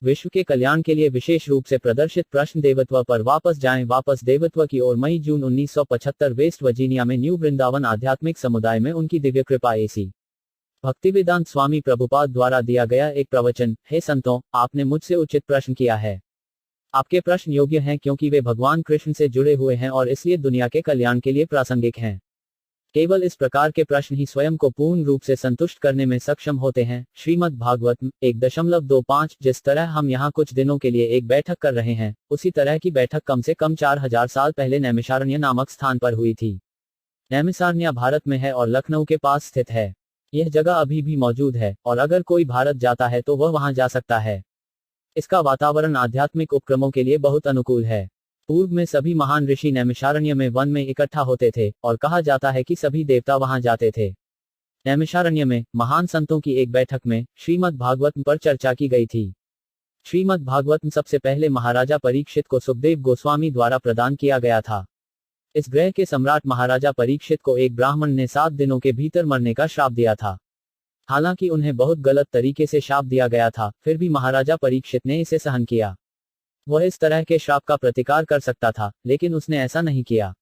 विश्व के कल्याण के लिए विशेष रूप से प्रदर्शित प्रश्न देवत्व पर वापस जाएं। वापस देवत्व की ओर। मई जून 1975 वेस्ट वर्जीनिया में न्यू वृंदावन आध्यात्मिक समुदाय में उनकी दिव्य कृपा एसी भक्तिवेदांत स्वामी प्रभुपाद द्वारा दिया गया एक प्रवचन। हे संतों, आपने मुझसे उचित प्रश्न किया है। आपके प्रश्न योग्य हैं क्योंकि वे भगवान कृष्ण से जुड़े हुए हैं और इसलिए दुनिया के कल्याण के लिए प्रासंगिक हैं। केवल इस प्रकार के प्रश्न ही स्वयं को पूर्ण रूप से संतुष्ट करने में सक्षम होते हैं। श्रीमद् भागवत 1.25। जिस तरह हम यहाँ कुछ दिनों के लिए एक बैठक कर रहे हैं, उसी तरह की बैठक कम से कम 4000 साल पहले नैमिषारण्य नामक स्थान पर हुई थी। नैमिषारण्य भारत में है और लखनऊ के पास स्थित है। यह जगह अभी भी मौजूद है और अगर कोई भारत जाता है तो वह वहां जा सकता है। इसका वातावरण आध्यात्मिक उपक्रमों के लिए बहुत अनुकूल है। पूर्व में सभी महान ऋषि नैमिषारण्य में वन में इकट्ठा होते थे और कहा जाता है कि सभी देवता वहां जाते थे। नैमिषारण्य में महान संतों की एक बैठक में श्रीमद् भागवत पर चर्चा की गई थी। श्रीमद् भागवत सबसे पहले महाराजा परीक्षित को सुखदेव गोस्वामी द्वारा प्रदान किया गया था। इस ग्रह के सम्राट महाराजा परीक्षित को एक ब्राह्मण ने 7 दिनों के भीतर मरने का श्राप दिया था। हालांकि उन्हें बहुत गलत तरीके से श्राप दिया गया था, फिर भी महाराजा परीक्षित ने इसे सहन किया। वह इस तरह के श्राप का प्रतिकार कर सकता था, लेकिन उसने ऐसा नहीं किया।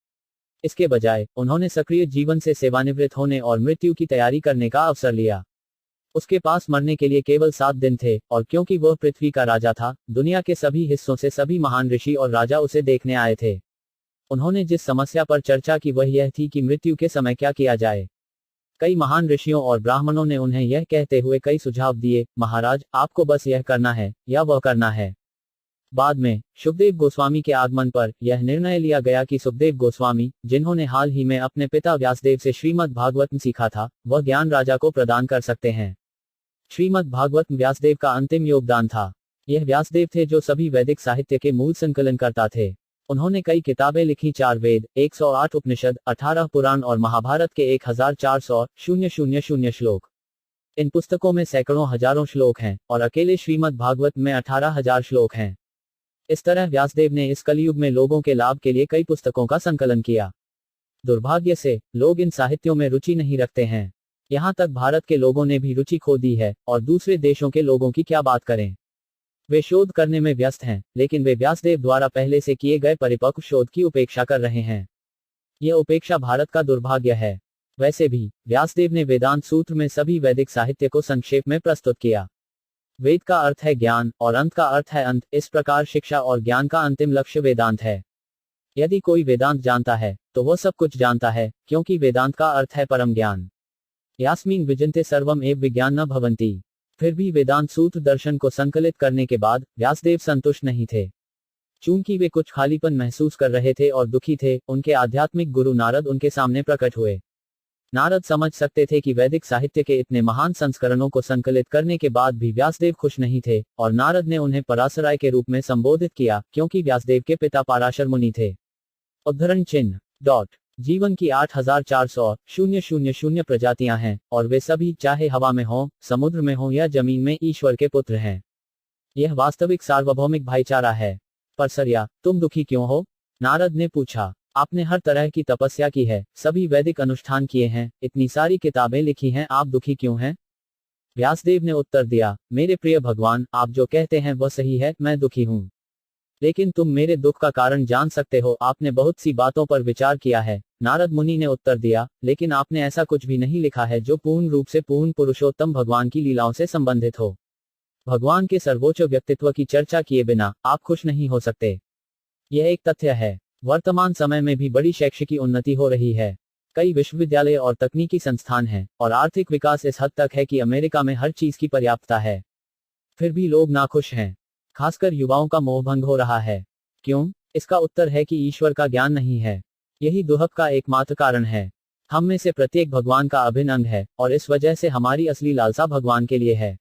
इसके बजाय उन्होंने सक्रिय जीवन से सेवानिवृत्त होने और मृत्यु की तैयारी करने का अवसर लिया। उसके पास मरने के लिए केवल 7 दिन थे और क्योंकि वह पृथ्वी का राजा था, दुनिया के सभी हिस्सों से सभी महान ऋषि और राजा उसे देखने आए थे। उन्होंने जिस समस्या पर चर्चा की वह यह थी कि मृत्यु के समय क्या किया जाए। कई महान ऋषियों और ब्राह्मणों ने उन्हें यह कहते हुए कई सुझाव दिए, महाराज, आपको बस यह करना है या वह करना है। बाद में सुखदेव गोस्वामी के आगमन पर यह निर्णय लिया गया कि सुखदेव गोस्वामी, जिन्होंने हाल ही में अपने पिता व्यासदेव से श्रीमद् भागवत सीखा था, वह ज्ञान राजा को प्रदान कर सकते हैं। श्रीमद् भागवत व्यासदेव का अंतिम योगदान था। यह व्यासदेव थे जो सभी वैदिक साहित्य के मूल संकलनकर्ता थे। उन्होंने कई किताबें लिखी, 4 वेद, 108 उपनिषद, 18 पुराण और महाभारत के 1400 श्लोक। इन पुस्तकों में सैकड़ों हजारों श्लोक हैं और अकेले श्रीमद् भागवत में 18,000 श्लोक हैं। इस तरह व्यासदेव ने इस कलयुग में लोगों के लाभ के लिए कई पुस्तकों का संकलन किया। दुर्भाग्य से लोग इन साहित्यों में रुचि नहीं रखते हैं। यहाँ तक भारत के लोगों ने भी रुचि खो दी है और दूसरे देशों के लोगों की क्या बात करें। वे शोध करने में व्यस्त हैं, लेकिन वे व्यासदेव द्वारा पहले से किए गए परिपक्व शोध की उपेक्षा कर रहे हैं। यह उपेक्षा भारत का दुर्भाग्य है। वैसे भी व्यासदेव ने वेदांत सूत्र में सभी वैदिक साहित्य को संक्षेप में प्रस्तुत किया। वेद का अर्थ है ज्ञान और अंत का अर्थ है अंत। इस प्रकार शिक्षा और ज्ञान का अंतिम लक्ष्य वेदांत है। यदि कोई वेदांत जानता है तो वह सब कुछ जानता है, क्योंकि वेदांत का अर्थ है परम ज्ञान। यास्मिन विजन्ते सर्वम एव विज्ञान न भवन्ति। फिर भी वेदांत सूत्र दर्शन को संकलित करने के बाद व्यासदेव संतुष्ट नहीं थे। चूंकि वे कुछ खालीपन महसूस कर रहे थे और दुखी थे, उनके आध्यात्मिक गुरु नारद उनके सामने प्रकट हुए। नारद समझ सकते थे कि वैदिक साहित्य के इतने महान संस्करणों को संकलित करने के बाद भी व्यासदेव खुश नहीं थे, और नारद ने उन्हें पराशराय के रूप में संबोधित किया, क्योंकि व्यासदेव के पिता पराशर मुनि थे। उद्धरण चिन्ह डॉट जीवन की 8400 प्रजातियां हैं और वे सभी, चाहे हवा में हो, समुद्र में हो या जमीन में, ईश्वर के पुत्र हैं। यह वास्तविक सार्वभौमिक भाईचारा है। परसरिया, तुम दुखी क्यों हो? नारद ने पूछा। आपने हर तरह की तपस्या की है, सभी वैदिक अनुष्ठान किए हैं, इतनी सारी किताबें लिखी हैं, आप दुखी क्यों हैं? व्यासदेव ने उत्तर दिया, मेरे प्रिय भगवान, आप जो कहते हैं वह सही है, मैं दुखी हूँ। लेकिन तुम मेरे दुख का कारण जान सकते हो, आपने बहुत सी बातों पर विचार किया है। नारद मुनि ने उत्तर दिया, लेकिन आपने ऐसा कुछ भी नहीं लिखा है जो पूर्ण रूप से पूर्ण पुरुषोत्तम भगवान की लीलाओं से संबंधित हो। भगवान के सर्वोच्च व्यक्तित्व की चर्चा किए बिना आप खुश नहीं हो सकते। यह एक तथ्य है। वर्तमान समय में भी बड़ी शैक्षिकी उन्नति हो रही है। कई विश्वविद्यालय और तकनीकी संस्थान हैं और आर्थिक विकास इस हद तक है कि अमेरिका में हर चीज की पर्याप्तता है। फिर भी लोग नाखुश हैं। खासकर युवाओं का मोहभंग हो रहा है। क्यों? इसका उत्तर है कि ईश्वर का ज्ञान नहीं है। यही दुहक का एकमात्र कारण है। हम में से प्रत्येक भगवान का अभिन्न अंग है और इस वजह से हमारी असली लालसा भगवान के लिए है।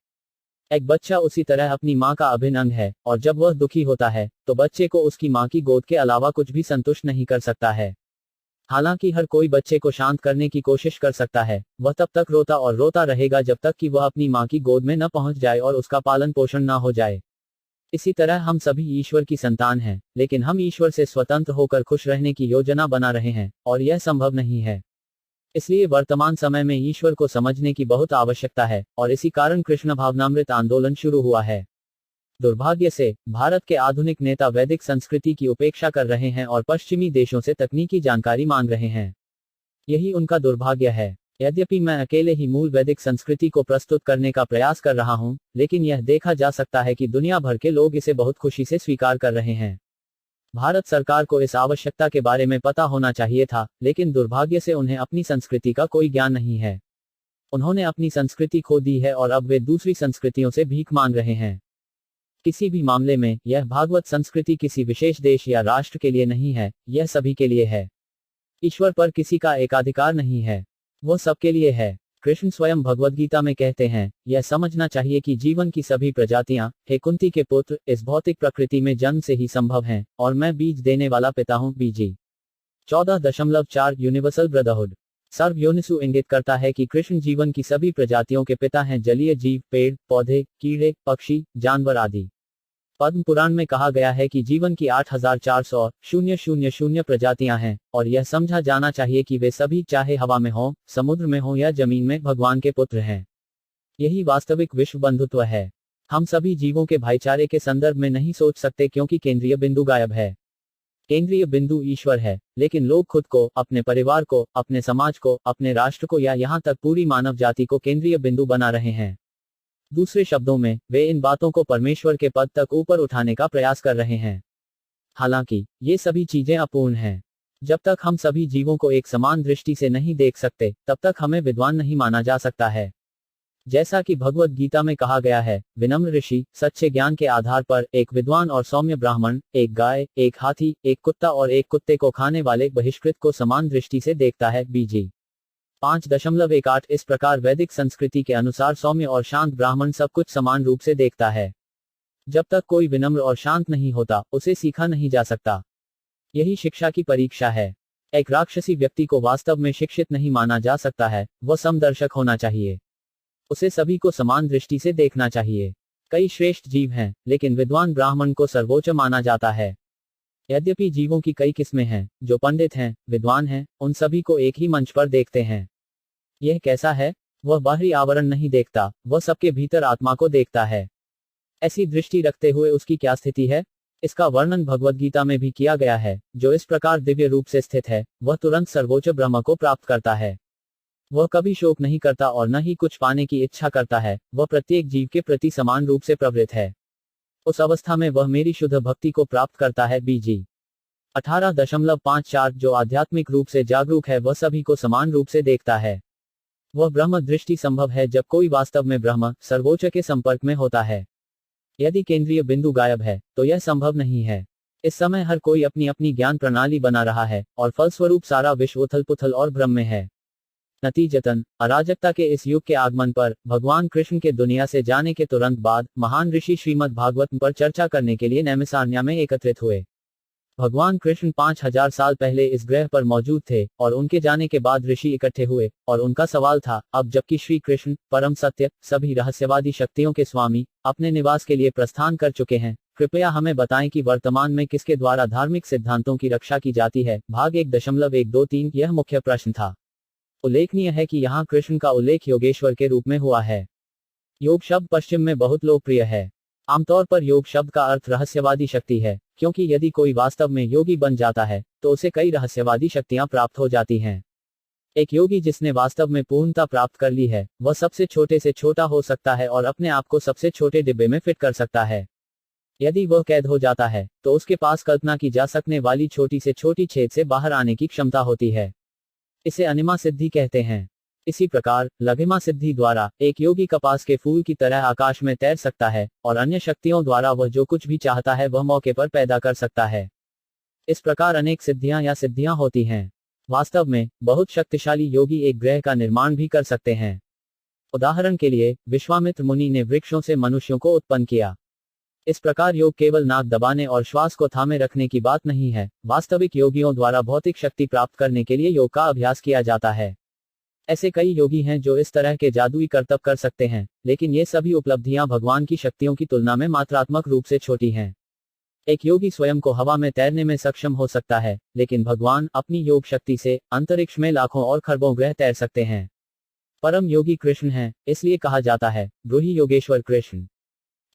एक बच्चा उसी तरह अपनी माँ का अभिन्न अंग है और जब वह दुखी होता है तो बच्चे को उसकी माँ की गोद के अलावा कुछ भी संतुष्ट नहीं कर सकता है। हालांकि हर कोई बच्चे को शांत करने की कोशिश कर सकता है, वह तब तक रोता और रोता रहेगा जब तक कि वह अपनी माँ की गोद में न पहुंच जाए और उसका पालन पोषण न हो जाए। इसी तरह हम सभी ईश्वर की संतान हैं, लेकिन हम ईश्वर से स्वतंत्र होकर खुश रहने की योजना बना रहे हैं और यह संभव नहीं है। इसलिए वर्तमान समय में ईश्वर को समझने की बहुत आवश्यकता है और इसी कारण कृष्ण भावनामृत आंदोलन शुरू हुआ है। दुर्भाग्य से भारत के आधुनिक नेता वैदिक संस्कृति की उपेक्षा कर रहे हैं और पश्चिमी देशों से तकनीकी जानकारी मांग रहे हैं। यही उनका दुर्भाग्य है। यद्यपि मैं अकेले ही मूल वैदिक संस्कृति को प्रस्तुत करने का प्रयास कर रहा हूं, लेकिन यह देखा जा सकता है कि दुनिया भर के लोग इसे बहुत खुशी से स्वीकार कर रहे हैं। भारत सरकार को इस आवश्यकता के बारे में पता होना चाहिए था, लेकिन दुर्भाग्य से उन्हें अपनी संस्कृति का कोई ज्ञान नहीं है। उन्होंने अपनी संस्कृति खो दी है और अब वे दूसरी संस्कृतियों से भीख मांग रहे हैं। किसी भी मामले में यह भागवत संस्कृति किसी विशेष देश या राष्ट्र के लिए नहीं है, यह सभी के लिए है। ईश्वर पर किसी का एकाधिकार नहीं है, वो सबके लिए है। कृष्ण स्वयं भगवद गीता में कहते हैं, यह समझना चाहिए कि जीवन की सभी प्रजातियां, हे कुंती के पुत्र, इस भौतिक प्रकृति में जन्म से ही संभव हैं, और मैं बीज देने वाला पिता हूं। बीजी 14.4 यूनिवर्सल ब्रदरहुड। सर्वयोनिसु इंगित करता है कि कृष्ण जीवन की सभी प्रजातियों के पिता हैं, जलीय जीव, पेड़ पौधे, कीड़े पक्षी, जानवर आदि। पद्म पुराण में कहा गया है कि जीवन की 8400 प्रजातियां हैं, और यह समझा जाना चाहिए कि वे सभी, चाहे हवा में हो, समुद्र में हो या जमीन में, भगवान के पुत्र हैं। यही वास्तविक विश्व बंधुत्व है। हम सभी जीवों के भाईचारे के संदर्भ में नहीं सोच सकते, क्योंकि केंद्रीय बिंदु गायब है। केंद्रीय बिंदु ईश्वर है, लेकिन लोग खुद को, अपने परिवार को, अपने समाज को, अपने राष्ट्र को या यहाँ तक पूरी मानव जाति को केंद्रीय बिंदु बना रहे हैं। दूसरे शब्दों में, वे इन बातों को परमेश्वर के पद तक ऊपर उठाने का प्रयास कर रहे हैं। हालांकि ये सभी चीजें अपूर्ण हैं। जब तक हम सभी जीवों को एक समान दृष्टि से नहीं देख सकते, तब तक हमें विद्वान नहीं माना जा सकता है। जैसा कि भगवद गीता में कहा गया है, विनम्र ऋषि सच्चे ज्ञान के आधार पर एक विद्वान और सौम्य ब्राह्मण, एक गाय, एक हाथी, एक कुत्ता और एक कुत्ते को खाने वाले बहिष्कृत को समान दृष्टि से देखता है। बीजी 5.18। इस प्रकार वैदिक संस्कृति के अनुसार सौम्य और शांत ब्राह्मण सब कुछ समान रूप से देखता है। जब तक कोई विनम्र और शांत नहीं होता, उसे सीखा नहीं जा सकता। यही शिक्षा की परीक्षा है। एक राक्षसी व्यक्ति को वास्तव में शिक्षित नहीं माना जा सकता है, वह समदर्शक होना चाहिए। उसे सभी को समान दृष्टि से देखना चाहिए। कई श्रेष्ठ जीव हैं, लेकिन विद्वान ब्राह्मण को सर्वोच्च माना जाता है। यद्यपि जीवों की कई किस्में हैं, जो पंडित हैं, विद्वान हैं, उन सभी को एक ही मंच पर देखते हैं। यह कैसा है? वह बाहरी आवरण नहीं देखता, वह सबके भीतर आत्मा को देखता है। ऐसी दृष्टि रखते हुए उसकी क्या स्थिति है? इसका वर्णन भगवद गीता में भी किया गया है। जो इस प्रकार दिव्य रूप से स्थित है, वह तुरंत सर्वोच्च ब्रह्म को प्राप्त करता है। वह कभी शोक नहीं करता और न ही कुछ पाने की इच्छा करता है। वह प्रत्येक जीव के प्रति समान रूप से प्रवृत्त है। उस अवस्था में वह मेरी शुद्ध भक्ति को प्राप्त करता है। बीजी 18.54। जो आध्यात्मिक रूप से जागरूक है, वह सभी को समान रूप से देखता है। वह ब्रह्म दृष्टि संभव है जब कोई वास्तव में ब्रह्म, सर्वोच्च के संपर्क में होता है। यदि केंद्रीय बिंदु गायब है, तो यह संभव नहीं है। इस समय हर कोई अपनी अपनी ज्ञान प्रणाली बना रहा है, और फलस्वरूप सारा विश्व उथल पुथल और भ्रम में है। नतीजतन, अराजकता के इस युग के आगमन पर, भगवान कृष्ण के दुनिया से जाने के तुरंत बाद, महान ऋषि श्रीमद् भागवत पर चर्चा करने के लिए नैमिषारण्य में एकत्रित हुए। भगवान कृष्ण 5000 साल पहले इस ग्रह पर मौजूद थे, और उनके जाने के बाद ऋषि इकट्ठे हुए, और उनका सवाल था, अब जबकि श्री कृष्ण, परम सत्य, सभी रहस्यवादी शक्तियों के स्वामी, अपने निवास के लिए प्रस्थान कर चुके हैं, कृपया हमें बताएं कि वर्तमान में किसके द्वारा धार्मिक सिद्धांतों की रक्षा की जाती है। भाग 1.123। यह मुख्य प्रश्न था। उल्लेखनीय है कि यहाँ कृष्ण का उल्लेख योगेश्वर के रूप में हुआ है। योग शब्द पश्चिम में बहुत लोकप्रिय है। आमतौर पर योग शब्द का अर्थ रहस्यवादी शक्ति है, क्योंकि यदि कोई वास्तव में योगी बन जाता है, तो उसे कई रहस्यवादी शक्तियां प्राप्त हो जाती हैं। एक योगी जिसने वास्तव में पूर्णता प्राप्त कर ली है, वह सबसे छोटे से छोटा हो सकता है और अपने आप को सबसे छोटे डिब्बे में फिट कर सकता है। यदि वह कैद हो जाता है, तो उसके पास कल्पना की जा सकने वाली छोटी से छोटी छेद से बाहर आने की क्षमता होती है। इसे अनिमा सिद्धि कहते हैं। इसी प्रकार, लघिमा सिद्धि द्वारा, एक योगी कपास के फूल की तरह आकाश में तैर सकता है, और अन्य शक्तियों द्वारा वह जो कुछ भी चाहता है वह मौके पर पैदा कर सकता है। इस प्रकार अनेक सिद्धियां या सिद्धियां होती हैं। वास्तव में, बहुत शक्तिशाली योगी एक ग्रह का निर्माण भी कर सकते हैं। उदाहरण के लिए, विश्वामित्र मुनि ने वृक्षों से मनुष्यों को उत्पन्न किया। इस प्रकार योग केवल नाक दबाने और श्वास को थामे रखने की बात नहीं है। वास्तविक योगियों द्वारा भौतिक शक्ति प्राप्त करने के लिए योग का अभ्यास किया जाता है। ऐसे कई योगी हैं जो इस तरह के जादुई करतब कर सकते हैं, लेकिन ये सभी उपलब्धियां भगवान की शक्तियों की तुलना में मात्रात्मक रूप से छोटी हैं। एक योगी स्वयं को हवा में तैरने में सक्षम हो सकता है, लेकिन भगवान अपनी योग शक्ति से अंतरिक्ष में लाखों और खरबों ग्रह तैर सकते हैं। परम योगी कृष्ण हैं, इसलिए कहा जाता है, ब्रूहि योगेश्वर कृष्ण।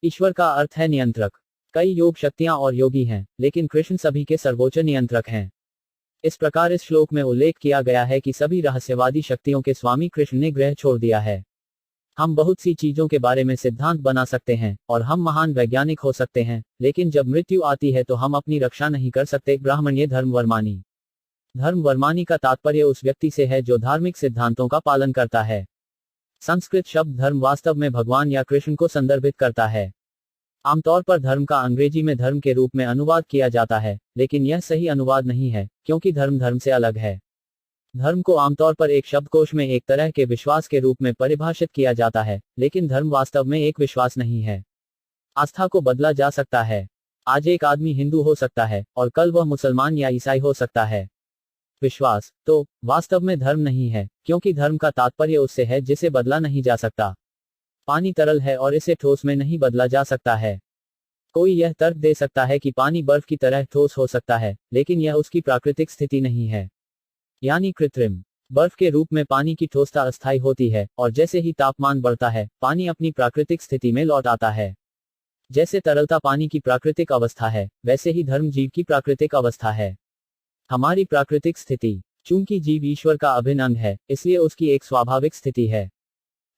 ईश्वर का अर्थ है नियंत्रक। कई योग शक्तियां और योगी हैं, लेकिन कृष्ण सभी के सर्वोच्च नियंत्रक हैं। इस प्रकार इस श्लोक में उल्लेख किया गया है कि सभी रहस्यवादी शक्तियों के स्वामी कृष्ण ने ग्रह छोड़ दिया है। हम बहुत सी चीजों के बारे में सिद्धांत बना सकते हैं और हम महान वैज्ञानिक हो सकते हैं, लेकिन जब मृत्यु आती है तो हम अपनी रक्षा नहीं कर सकते। ब्राह्मण्य धर्म वर्मानी। धर्म वर्मानी का तात्पर्य उस व्यक्ति से है जो धार्मिक सिद्धांतों का पालन करता है। संस्कृत शब्द धर्म वास्तव में भगवान या कृष्ण को संदर्भित करता है। आमतौर पर धर्म का अंग्रेजी में धर्म के रूप में अनुवाद किया जाता है, लेकिन यह सही अनुवाद नहीं है, क्योंकि धर्म धर्म से अलग है। धर्म को आमतौर पर एक शब्दकोश में एक तरह के विश्वास के रूप में परिभाषित किया जाता है, लेकिन धर्म वास्तव में एक विश्वास नहीं है। आस्था को बदला जा सकता है। आज एक आदमी हिंदू हो सकता है और कल वह मुसलमान या ईसाई हो सकता है। विश्वास तो वास्तव में धर्म नहीं है, क्योंकि धर्म का तात्पर्य उससे है जिसे बदला नहीं जा सकता। पानी तरल है और इसे ठोस में नहीं बदला जा सकता है। कोई यह तर्क दे सकता है कि पानी बर्फ की तरह ठोस हो सकता है, लेकिन यह उसकी प्राकृतिक स्थिति नहीं है, यानी कृत्रिम। बर्फ के रूप में पानी की ठोसता अस्थायी होती है, और जैसे ही तापमान बढ़ता है, पानी अपनी प्राकृतिक स्थिति में लौट आता है। जैसे तरलता पानी की प्राकृतिक अवस्था है, वैसे ही धर्म जीव की प्राकृतिक अवस्था है। हमारी प्राकृतिक स्थिति, चूंकि जीव ईश्वर का अभिन्न अंग है, इसलिए उसकी एक स्वाभाविक स्थिति है।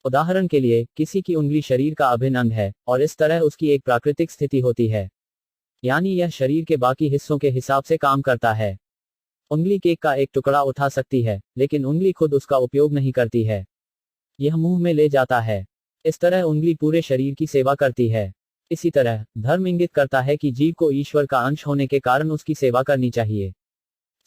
उदाहरण के लिए, किसी की उंगली शरीर का अभिन्न अंग है, और इस तरह उसकी एक प्राकृतिक स्थिति होती है, यानी यह शरीर के बाकी हिस्सों के हिसाब से काम करता है। उंगली केक का एक टुकड़ा उठा सकती है, लेकिन उंगली खुद उसका उपयोग नहीं करती है, यह मुंह में ले जाता है। इस तरह उंगली पूरे शरीर की सेवा करती है। इसी तरह धर्म इंगित करता है कि जीव को ईश्वर का अंश होने के कारण उसकी सेवा करनी चाहिए।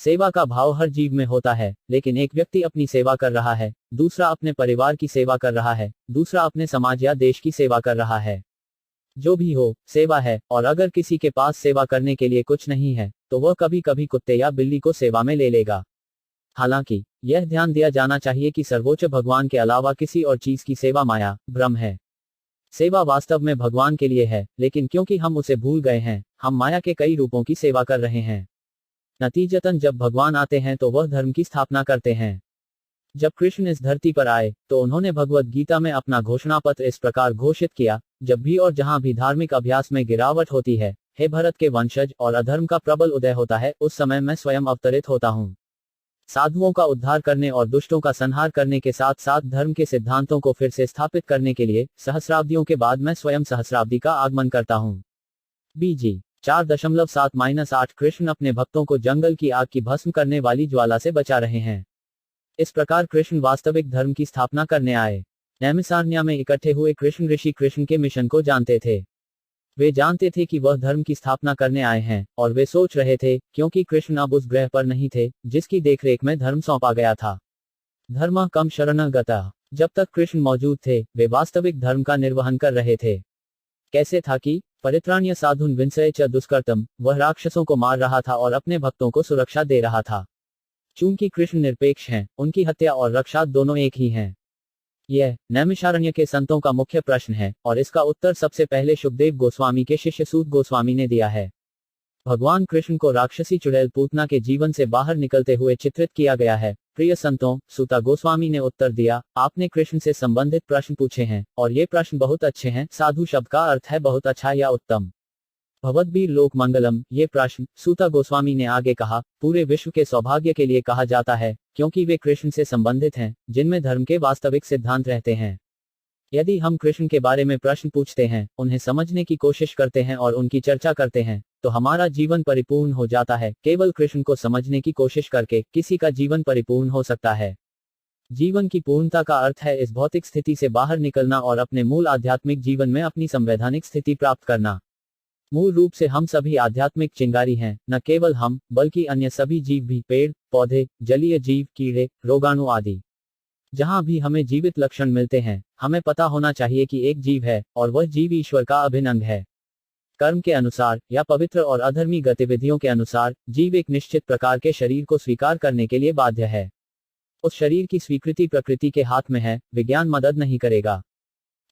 सेवा का भाव हर जीव में होता है, लेकिन एक व्यक्ति अपनी सेवा कर रहा है, दूसरा अपने परिवार की सेवा कर रहा है, दूसरा अपने समाज या देश की सेवा कर रहा है। जो भी हो, सेवा है, और अगर किसी के पास सेवा करने के लिए कुछ नहीं है, तो वह कभी कभी कुत्ते या बिल्ली को सेवा में ले लेगा। हालांकि यह ध्यान दिया जाना चाहिए कि सर्वोच्च भगवान के अलावा किसी और चीज की सेवा माया, भ्रम है। सेवा वास्तव में भगवान के लिए है, लेकिन क्योंकि हम उसे भूल गए हैं, हम माया के कई रूपों की सेवा कर रहे हैं। नतीजतन जब भगवान आते हैं तो वह धर्म की स्थापना करते हैं। जब कृष्ण इस धरती पर आए, तो उन्होंने भगवद गीता में अपना घोषणा पत्र इस प्रकार घोषित किया, जब भी और जहां भी धार्मिक अभ्यास में गिरावट होती है, हे भरत के वंशज, और अधर्म का प्रबल उदय होता है, उस समय मैं स्वयं अवतरित होता हूँ। साधुओं का उद्धार करने और दुष्टों का संहार करने के साथ साथ धर्म के सिद्धांतों को फिर से स्थापित करने के लिए सहस्राब्दियों के बाद मैं स्वयं सहस्राब्दी का आगमन करता हूँ। बीजी 4.7-8 कृष्ण अपने भक्तों को जंगल की आग की भस्म करने वाली ज्वाला से बचा रहे हैं। इस प्रकार कृष्ण वास्तविक धर्म की स्थापना करने आए। नैमिषारण्य में इकट्ठे हुए कृष्ण ऋषि कृष्ण के मिशन को जानते थे। वे जानते थे कि वह धर्म की स्थापना करने आए हैं, और वे सोच रहे थे, क्योंकि कृष्ण अब उस ग्रह पर नहीं थे जिसकी देखरेख में धर्म सौंपा गया था। धर्म कम शरण गता। जब तक कृष्ण मौजूद थे, वे वास्तविक धर्म का निर्वहन कर रहे थे। कैसे था कि परित्राण्य साधुन विंसय च दुष्कर्तम, वह राक्षसों को मार रहा था और अपने भक्तों को सुरक्षा दे रहा था। चूंकि कृष्ण निरपेक्ष हैं, उनकी हत्या और रक्षा दोनों एक ही हैं। यह नैमिषारण्य के संतों का मुख्य प्रश्न है, और इसका उत्तर सबसे पहले शुकदेव गोस्वामी के शिष्य सूत गोस्वामी ने दिया है। भगवान कृष्ण को राक्षसी चुड़ैल पूतना के जीवन से बाहर निकलते हुए चित्रित किया गया है। प्रिय संतों, सूता गोस्वामी ने उत्तर दिया, आपने कृष्ण से संबंधित प्रश्न पूछे हैं, और ये प्रश्न बहुत अच्छे हैं। साधु शब्द का अर्थ है बहुत अच्छा या उत्तम। भगवद्गीता लोक मंगलम, ये प्रश्न, सूता गोस्वामी ने आगे कहा, पूरे विश्व के सौभाग्य के लिए कहा जाता है, क्योंकि वे कृष्ण से संबंधित हैं, जिनमें धर्म के वास्तविक सिद्धांत रहते हैं। यदि हम कृष्ण के बारे में प्रश्न पूछते हैं, उन्हें समझने की कोशिश करते हैं और उनकी चर्चा करते हैं, तो हमारा जीवन परिपूर्ण हो जाता है। केवल कृष्ण को समझने की कोशिश करके किसी का जीवन परिपूर्ण हो सकता है। जीवन की पूर्णता का अर्थ है इस भौतिक स्थिति से बाहर निकलना और अपने मूल आध्यात्मिक जीवन में अपनी संवैधानिक स्थिति प्राप्त करना। मूल रूप से हम सभी आध्यात्मिक चिंगारी हैं, न केवल हम, बल्कि अन्य सभी जीव भी, पेड़ पौधे, जलीय जीव, कीड़े, रोगाणु आदि। जहां भी हमें जीवित लक्षण मिलते हैं, हमें पता होना चाहिए कि एक जीव है, और वह जीव ईश्वर का अभिन्न अंग है। कर्म के अनुसार या पवित्र और अधर्मी गतिविधियों के अनुसार जीव एक निश्चित प्रकार के शरीर को स्वीकार करने के लिए बाध्य है। उस शरीर की स्वीकृति प्रकृति के हाथ में है, विज्ञान मदद नहीं करेगा।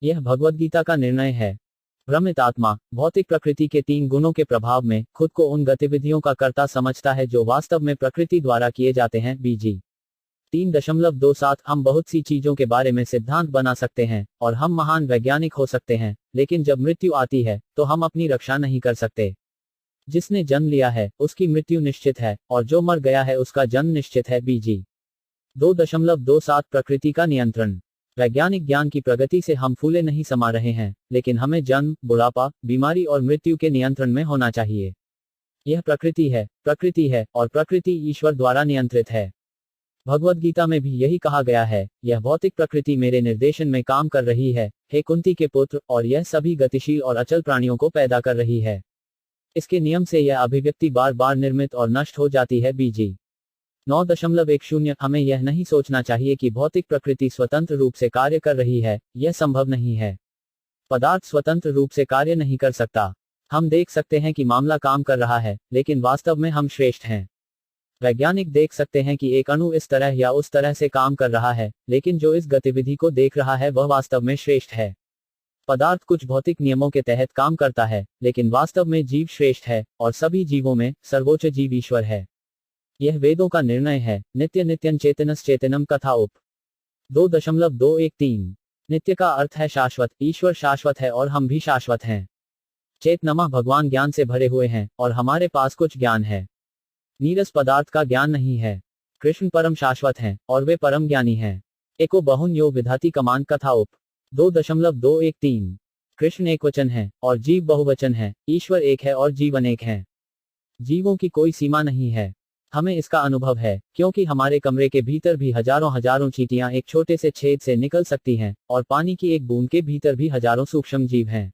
यह भगवद्गीता का निर्णय है। भ्रमित आत्मा भौतिक प्रकृति के 3 गुणों के प्रभाव में खुद को उन गतिविधियों का कर्ता समझता है जो वास्तव में प्रकृति द्वारा किए जाते हैं। बीजी 3.27 हम बहुत सी चीजों के बारे में सिद्धांत बना सकते हैं और हम महान वैज्ञानिक हो सकते हैं, लेकिन जब मृत्यु आती है तो हम अपनी रक्षा नहीं कर सकते। जिसने जन्म लिया है उसकी मृत्यु निश्चित है और जो मर गया है उसका जन्म निश्चित है। बीजी 2.27 प्रकृति का नियंत्रण। वैज्ञानिक ज्ञान की प्रगति से हम फूले नहीं समा रहे हैं, लेकिन हमें जन्म, बुढ़ापा, बीमारी और मृत्यु के नियंत्रण में होना चाहिए। यह प्रकृति है और प्रकृति ईश्वर द्वारा नियंत्रित है। भगवद गीता में भी यही कहा गया है, यह भौतिक प्रकृति मेरे निर्देशन में काम कर रही है, हे कुंती के पुत्र, और यह सभी गतिशील और अचल प्राणियों को पैदा कर रही है। इसके नियम से यह अभिव्यक्ति बार बार निर्मित और नष्ट हो जाती है। बीजी 9.10 हमें यह नहीं सोचना चाहिए कि भौतिक प्रकृति स्वतंत्र रूप से कार्य कर रही है, यह संभव नहीं है। पदार्थ स्वतंत्र रूप से कार्य नहीं कर सकता। हम देख सकते हैं कि मामला काम कर रहा है, लेकिन वास्तव में हम श्रेष्ठ हैं। वैज्ञानिक देख सकते हैं कि एक अणु इस तरह या उस तरह से काम कर रहा है, लेकिन जो इस गतिविधि को देख रहा है वह वास्तव में श्रेष्ठ है। पदार्थ कुछ भौतिक नियमों के तहत काम करता है, लेकिन वास्तव में जीव श्रेष्ठ है, और सभी जीवों में सर्वोच्च जीव ईश्वर है। यह वेदों का निर्णय है। नित्य नित्यं चेतनस चेतनम कथा उप 2.213। नित्य का अर्थ है शाश्वत। ईश्वर शाश्वत है और हम भी शाश्वत हैं। चेतनमा भगवान ज्ञान से भरे हुए हैं और हमारे पास कुछ ज्ञान है। नीरस पदार्थ का ज्ञान नहीं है। कृष्ण परम शाश्वत हैं और वे परम ज्ञानी हैं। एको बहुन यो विधाति कमान कथा उप 2.213। कृष्ण एक वचन है और जीव बहुवचन है। ईश्वर एक है और जीव अनेक हैं। जीवों की कोई सीमा नहीं है। हमें इसका अनुभव है, क्योंकि हमारे कमरे के भीतर भी हजारों हजारों चींटियां एक छोटे से छेद से निकल सकती हैं, और पानी की एक बूंद के भीतर भी हजारों सूक्ष्म जीव हैं।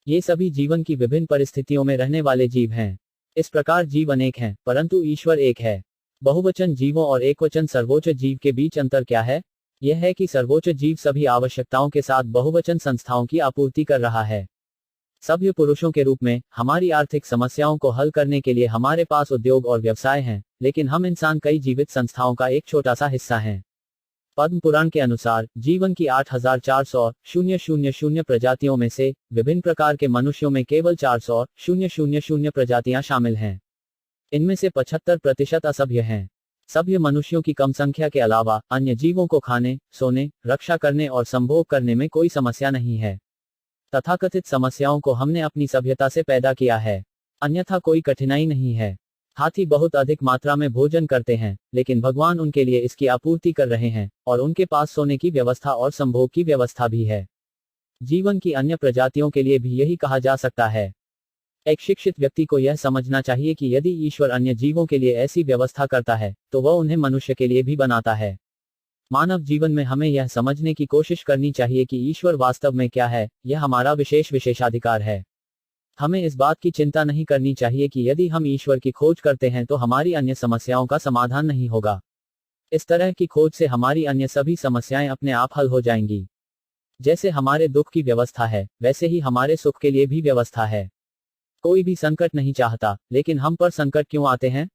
ये सभी जीवन की विभिन्न परिस्थितियों में रहने वाले जीव हैं। इस प्रकार जीव अनेक हैं, परंतु ईश्वर एक है। बहुवचन जीवों और एकवचन सर्वोच्च जीव के बीच अंतर क्या है? यह है कि सर्वोच्च जीव सभी आवश्यकताओं के साथ बहुवचन संस्थाओं की आपूर्ति कर रहा है। सभ्य पुरुषों के रूप में हमारी आर्थिक समस्याओं को हल करने के लिए हमारे पास उद्योग और व्यवसाय हैं, लेकिन हम इंसान कई जीवित संस्थाओं का एक छोटा सा हिस्सा हैं। पद्म पुराण के अनुसार जीवन की 8400 प्रजातियों में से विभिन्न प्रकार के मनुष्यों में केवल 400 प्रजातियां शामिल हैं। इनमें से 75% असभ्य हैं। सभ्य मनुष्यों की कम संख्या के अलावा अन्य जीवों को खाने, सोने, रक्षा करने और संभोग करने में कोई समस्या नहीं है। तथाकथित समस्याओं को हमने अपनी सभ्यता से पैदा किया है, अन्यथा कोई कठिनाई नहीं है। हाथी बहुत अधिक मात्रा में भोजन करते हैं, लेकिन भगवान उनके लिए इसकी आपूर्ति कर रहे हैं, और उनके पास सोने की व्यवस्था और संभोग की व्यवस्था भी है। जीवन की अन्य प्रजातियों के लिए भी यही कहा जा सकता है। एक शिक्षित व्यक्ति को यह समझना चाहिए कि यदि ईश्वर अन्य जीवों के लिए ऐसी व्यवस्था करता है, तो वह उन्हें मनुष्य के लिए भी बनाता है। मानव जीवन में हमें यह समझने की कोशिश करनी चाहिए कि ईश्वर वास्तव में क्या है। यह हमारा विशेषाधिकार है। हमें इस बात की चिंता नहीं करनी चाहिए कि यदि हम ईश्वर की खोज करते हैं तो हमारी अन्य समस्याओं का समाधान नहीं होगा। इस तरह की खोज से हमारी अन्य सभी समस्याएं अपने आप हल हो जाएंगी। जैसे हमारे दुख की व्यवस्था है, वैसे ही हमारे सुख के लिए भी व्यवस्था है। कोई भी संकट नहीं चाहता, लेकिन हम पर संकट क्यों आते हैं?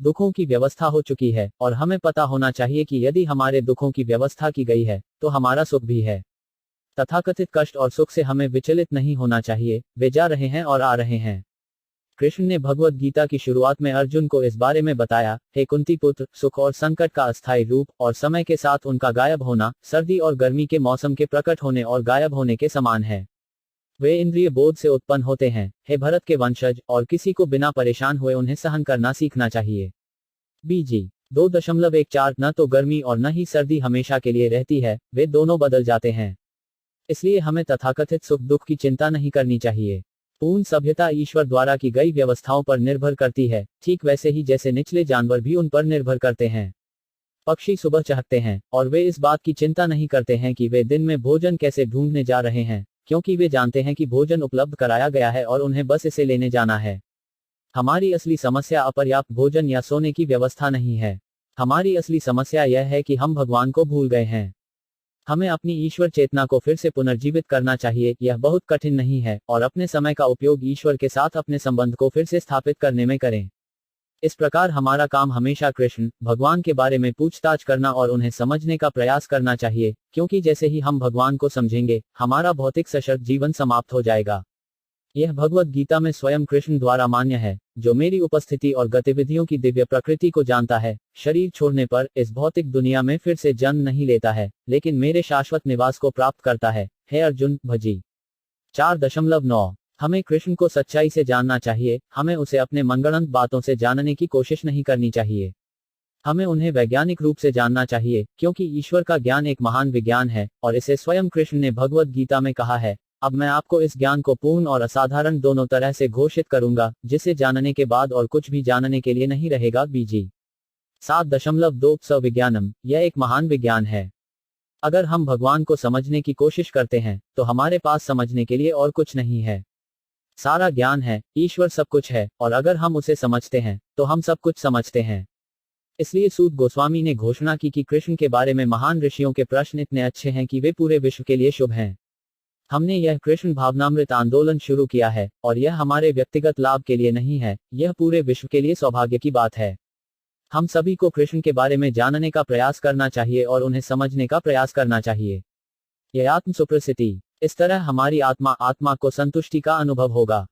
दुखों की व्यवस्था हो चुकी है, और हमें पता होना चाहिए कि यदि हमारे दुखों की व्यवस्था की गई है, तो हमारा सुख भी है। तथाकथित कष्ट और सुख से हमें विचलित नहीं होना चाहिए, वे जा रहे हैं और आ रहे हैं। कृष्ण ने भगवद गीता की शुरुआत में अर्जुन को इस बारे में बताया, हे कुंती पुत्र, सुख और संकट का अस्थायी रूप और समय के साथ उनका गायब होना सर्दी और गर्मी के मौसम के प्रकट होने और गायब होने के समान है। वे इंद्रिय बोध से उत्पन्न होते हैं, हे भरत के वंशज, और किसी को बिना परेशान हुए उन्हें सहन करना सीखना चाहिए। बीजी 2.14 न तो गर्मी और न ही सर्दी हमेशा के लिए रहती है, वे दोनों बदल जाते हैं। इसलिए हमें तथाकथित सुख दुख की चिंता नहीं करनी चाहिए। पूर्ण सभ्यता ईश्वर द्वारा की गई व्यवस्थाओं पर निर्भर करती है, ठीक वैसे ही जैसे निचले जानवर भी उन पर निर्भर करते हैं। पक्षी सुबह चहकते हैं, और वे इस बात की चिंता नहीं करते हैं कि वे दिन में भोजन कैसे ढूंढने जा रहे हैं, क्योंकि वे जानते हैं कि भोजन उपलब्ध कराया गया है और उन्हें बस इसे लेने जाना है। हमारी असली समस्या अपर्याप्त भोजन या सोने की व्यवस्था नहीं है। हमारी असली समस्या यह है कि हम भगवान को भूल गए हैं। हमें अपनी ईश्वर चेतना को फिर से पुनर्जीवित करना चाहिए। यह बहुत कठिन नहीं है, और अपने समय का उपयोग ईश्वर के साथ अपने संबंध को फिर से स्थापित करने में करें। इस प्रकार हमारा काम हमेशा कृष्ण भगवान के बारे में पूछताछ करना और उन्हें समझने का प्रयास करना चाहिए, क्योंकि जैसे ही हम भगवान को समझेंगे, हमारा भौतिक सशर्त जीवन समाप्त हो जाएगा। यह भगवत गीता में स्वयं कृष्ण द्वारा मान्य है, जो मेरी उपस्थिति और गतिविधियों की दिव्य प्रकृति को जानता है, शरीर छोड़ने पर इस भौतिक दुनिया में फिर से जन्म नहीं लेता है, लेकिन मेरे शाश्वत निवास को प्राप्त करता है। हे अर्जुन, भजी 4.9 हमें कृष्ण को सच्चाई से जानना चाहिए, हमें उसे अपने मनगढ़ंत बातों से जानने की कोशिश नहीं करनी चाहिए। हमें उन्हें वैज्ञानिक रूप से जानना चाहिए, क्योंकि ईश्वर का ज्ञान एक महान विज्ञान है, और इसे स्वयं कृष्ण ने भगवत गीता में कहा है। अब मैं आपको इस ज्ञान को पूर्ण और असाधारण दोनों तरह से घोषित करूंगा, जिसे जानने के बाद और कुछ भी जानने के लिए नहीं रहेगा। बीजी 7.2 सविज्ञानम, यह एक महान विज्ञान है। अगर हम भगवान को समझने की कोशिश करते हैं, तो हमारे पास समझने के लिए और कुछ नहीं है। सारा ज्ञान है, ईश्वर सब कुछ है, और अगर हम उसे समझते हैं, तो हम सब कुछ समझते हैं। इसलिए सूत गोस्वामी ने घोषणा की कि कृष्ण के बारे में महान ऋषियों के प्रश्न इतने अच्छे हैं कि वे पूरे विश्व के लिए शुभ हैं। हमने यह कृष्ण भावनामृत आंदोलन शुरू किया है, और यह हमारे व्यक्तिगत लाभ के लिए नहीं है, यह पूरे विश्व के लिए सौभाग्य की बात है। हम सभी को कृष्ण के बारे में जानने का प्रयास करना चाहिए और उन्हें समझने का प्रयास करना चाहिए। यह आत्म सुप्रसिद्धि, इस तरह हमारी आत्मा को संतुष्टि का अनुभव होगा।